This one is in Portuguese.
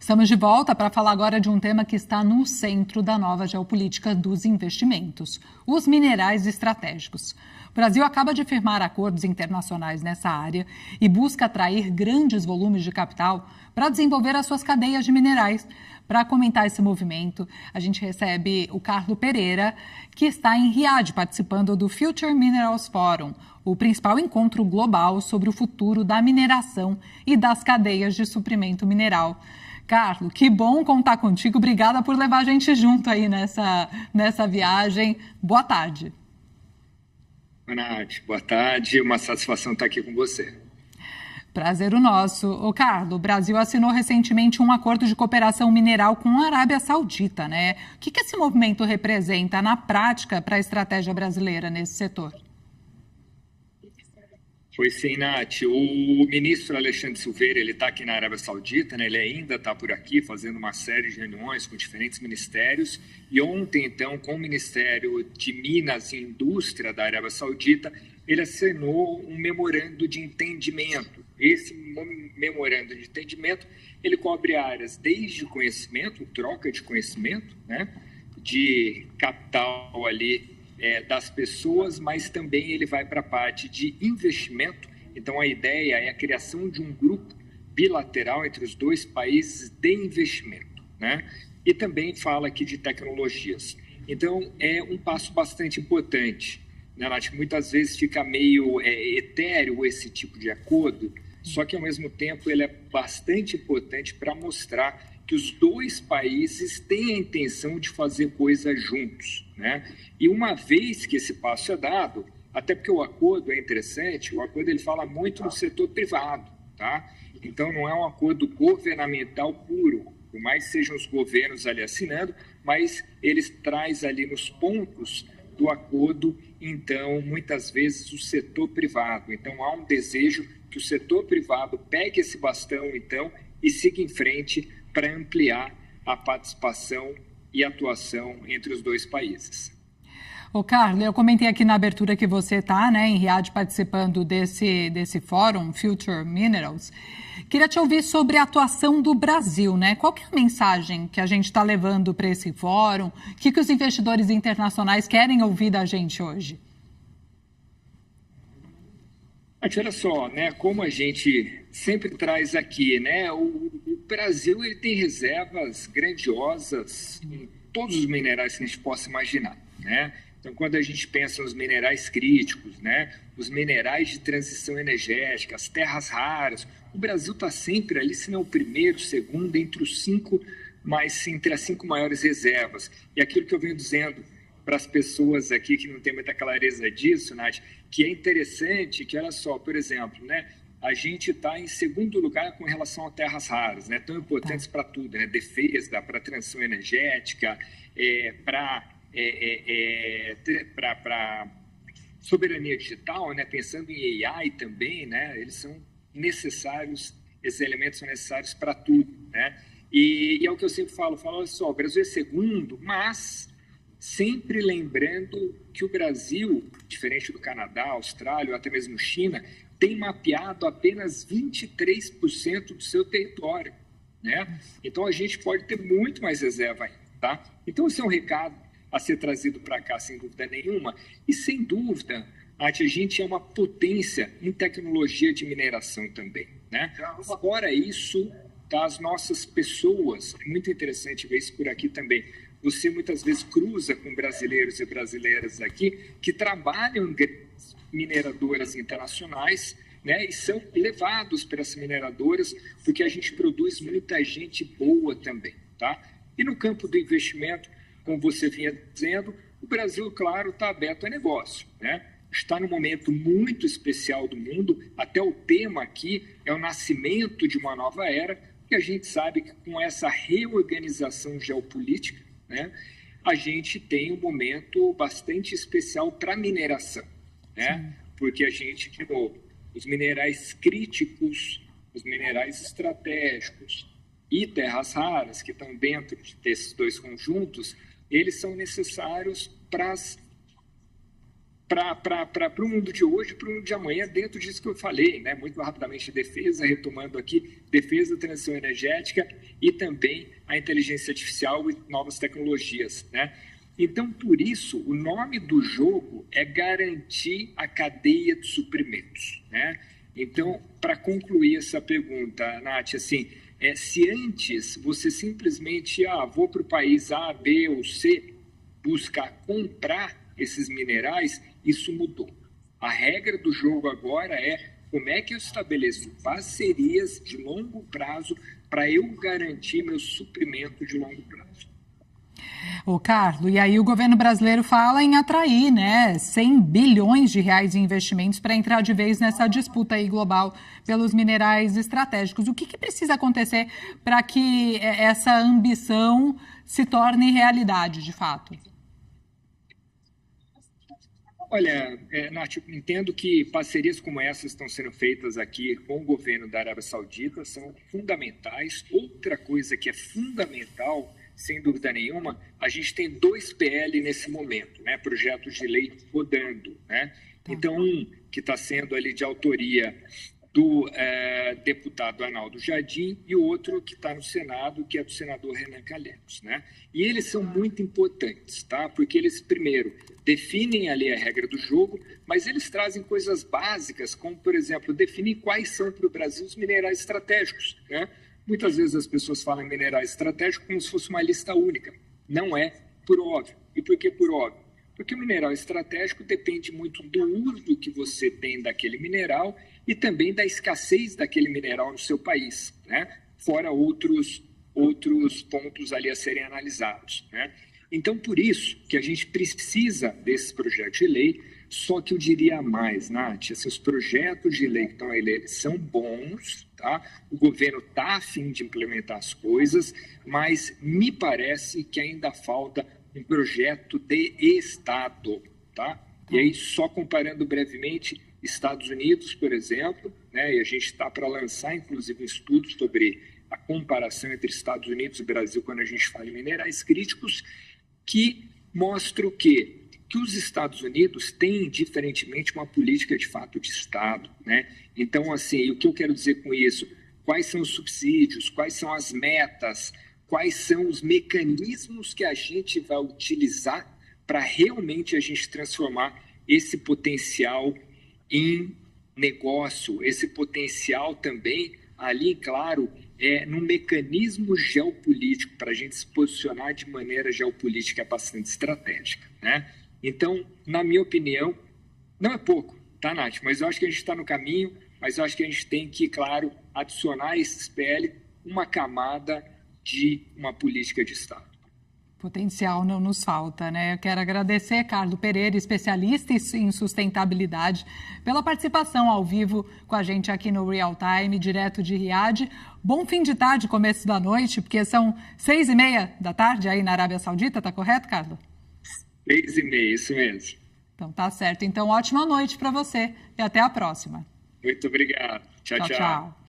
Estamos de volta para falar agora de um tema que está no centro da nova geopolítica dos investimentos, os minerais estratégicos. O Brasil acaba de firmar acordos internacionais nessa área e busca atrair grandes volumes de capital para desenvolver as suas cadeias de minerais. Para comentar esse movimento, a gente recebe o Carlo Pereira, que está em Riad, participando do Future Minerals Forum, o principal encontro global sobre o futuro da mineração e das cadeias de suprimento mineral. Carlo, que bom contar contigo. Obrigada por levar a gente junto aí nessa viagem. Boa tarde. Nath, boa tarde. Uma satisfação estar aqui com você. Prazer o nosso. Ô, Carlo, o Brasil assinou recentemente um acordo de cooperação mineral com a Arábia Saudita, né? O que esse movimento representa na prática para a estratégia brasileira nesse setor? Foi sim, Nath. O ministro Alexandre Silveira, ele está aqui na Arábia Saudita, né? Ele ainda está por aqui fazendo uma série de reuniões com diferentes ministérios. E ontem, então, com o Ministério de Minas e Indústria da Arábia Saudita, ele assinou um memorando de entendimento. Esse memorando de entendimento, ele cobre áreas desde conhecimento, troca de conhecimento, né? De capital ali, das pessoas, mas também ele vai para a parte de investimento. Então, a ideia é a criação de um grupo bilateral entre os dois países de investimento, né? E também fala aqui de tecnologias. Então, é um passo bastante importante, né, Nath? Muitas vezes fica meio etéreo esse tipo de acordo, só que, ao mesmo tempo, ele é bastante importante para mostrar que os dois países têm a intenção de fazer coisas juntos, né? E uma vez que esse passo é dado, até porque o acordo é interessante, o acordo ele fala muito no setor privado, tá? Então não é um acordo governamental puro, por mais que sejam os governos ali assinando, mas eles traz ali nos pontos do acordo, então, muitas vezes o setor privado. Então há um desejo que o setor privado pegue esse bastão, então, e siga em frente para ampliar a participação e atuação entre os dois países. Ô, Carlos, eu comentei aqui na abertura que você está, né, em Riad, participando desse fórum, Future Minerals. Queria te ouvir sobre a atuação do Brasil, né? Qual que é a mensagem que a gente está levando para esse fórum? O que os investidores internacionais querem ouvir da gente hoje? Olha só, né, como a gente sempre traz aqui, né, o Brasil ele tem reservas grandiosas em todos os minerais que a gente possa imaginar, né? Então, quando a gente pensa nos minerais críticos, né, os minerais de transição energética, as terras raras, o Brasil está sempre ali, se não o primeiro, segundo, entre as 5 maiores reservas. E aquilo que eu venho dizendo para as pessoas aqui que não têm muita clareza disso, Nath, que é interessante que, olha só, por exemplo, né, a gente está em segundo lugar com relação a terras raras, né, tão importantes para tudo, né, defesa, para transição energética, para soberania digital, né, pensando em AI também, né, eles são necessários, esses elementos são necessários para tudo, né, e é o que eu sempre falo, olha só, o Brasil é segundo, mas sempre lembrando que o Brasil, diferente do Canadá, Austrália ou até mesmo China, tem mapeado apenas 23% do seu território, né? Então, a gente pode ter muito mais reserva ainda, tá? Então, esse é um recado a ser trazido para cá, sem dúvida nenhuma. E, sem dúvida, a gente é uma potência em tecnologia de mineração também, né? Fora isso, tá, as nossas pessoas, é muito interessante ver isso por aqui também. Você muitas vezes cruza com brasileiros e brasileiras aqui que trabalham em mineradoras internacionais, né, e são levados para essas mineradoras porque a gente produz muita gente boa também, tá? E no campo do investimento, como você vinha dizendo, o Brasil, claro, está aberto a negócio, né? Está num momento muito especial do mundo, até o tema aqui é o nascimento de uma nova era, e a gente sabe que com essa reorganização geopolítica, né, a gente tem um momento bastante especial para a mineração, né? Porque a gente, de novo, os minerais críticos, os minerais estratégicos e terras raras, que estão dentro desses dois conjuntos, eles são necessários para para o mundo de hoje, para o mundo de amanhã, dentro disso que eu falei, né? Muito rapidamente, defesa, retomando aqui, defesa, transição energética e também a inteligência artificial e novas tecnologias, né? Então, por isso, o nome do jogo é garantir a cadeia de suprimentos, né? Então, para concluir essa pergunta, Nath, assim, se antes você simplesmente, vou para o país A, B ou C buscar comprar esses minerais, isso mudou. A regra do jogo agora é como é que eu estabeleço parcerias de longo prazo para eu garantir meu suprimento de longo prazo. Ô, Carlos, e aí o governo brasileiro fala em atrair, né, 100 bilhões de reais em investimentos para entrar de vez nessa disputa aí global pelos minerais estratégicos. O que precisa acontecer para que essa ambição se torne realidade, de fato? Olha, Nath, eu entendo que parcerias como essas estão sendo feitas aqui com o governo da Arábia Saudita são fundamentais. Outra coisa que é fundamental, sem dúvida nenhuma, a gente tem 2 PL nesse momento, né? Projetos de lei rodando, né? Então, um que está sendo ali de autoria do deputado Arnaldo Jardim e o outro que está no Senado, que é do senador Renan Calheiros, né? E eles são muito importantes, tá? Porque eles, primeiro, definem ali a regra do jogo, mas eles trazem coisas básicas, como, por exemplo, definir quais são para o Brasil os minerais estratégicos, né? Muitas vezes as pessoas falam em minerais estratégicos como se fosse uma lista única. Não é, por óbvio. E por que por óbvio? Porque o mineral estratégico depende muito do uso que você tem daquele mineral e também da escassez daquele mineral no seu país, né? Fora outros pontos ali a serem analisados, né? Então, por isso que a gente precisa desses projetos de lei, só que eu diria mais, Nath, esses projetos de lei que estão aí, eles são bons, tá? O governo está a fim de implementar as coisas, mas me parece que ainda falta um projeto de Estado, tá? E aí, só comparando brevemente, Estados Unidos, por exemplo, né? E a gente está para lançar, inclusive, um estudo sobre a comparação entre Estados Unidos e Brasil quando a gente fala em minerais críticos, que mostra o quê? Que os Estados Unidos têm, diferentemente, uma política de fato de Estado, né? Então, assim, o que eu quero dizer com isso? Quais são os subsídios, quais são as metas, quais são os mecanismos que a gente vai utilizar para realmente a gente transformar esse potencial em negócio, esse potencial também ali, claro, num mecanismo geopolítico, para a gente se posicionar de maneira geopolítica bastante estratégica, né? Então, na minha opinião, não é pouco, tá, Nath? Mas eu acho que a gente está no caminho, mas eu acho que a gente tem que, claro, adicionar a esses PL uma camada de uma política de Estado. Potencial não nos falta, né? Eu quero agradecer, Carlos Pereira, especialista em sustentabilidade, pela participação ao vivo com a gente aqui no Real Time, direto de Riad. Bom fim de tarde, começo da noite, porque são 6h30 da tarde aí na Arábia Saudita, tá correto, Carlos? 6h30, isso mesmo. Então tá certo. Então, ótima noite para você e até a próxima. Muito obrigado. Tchau, tchau.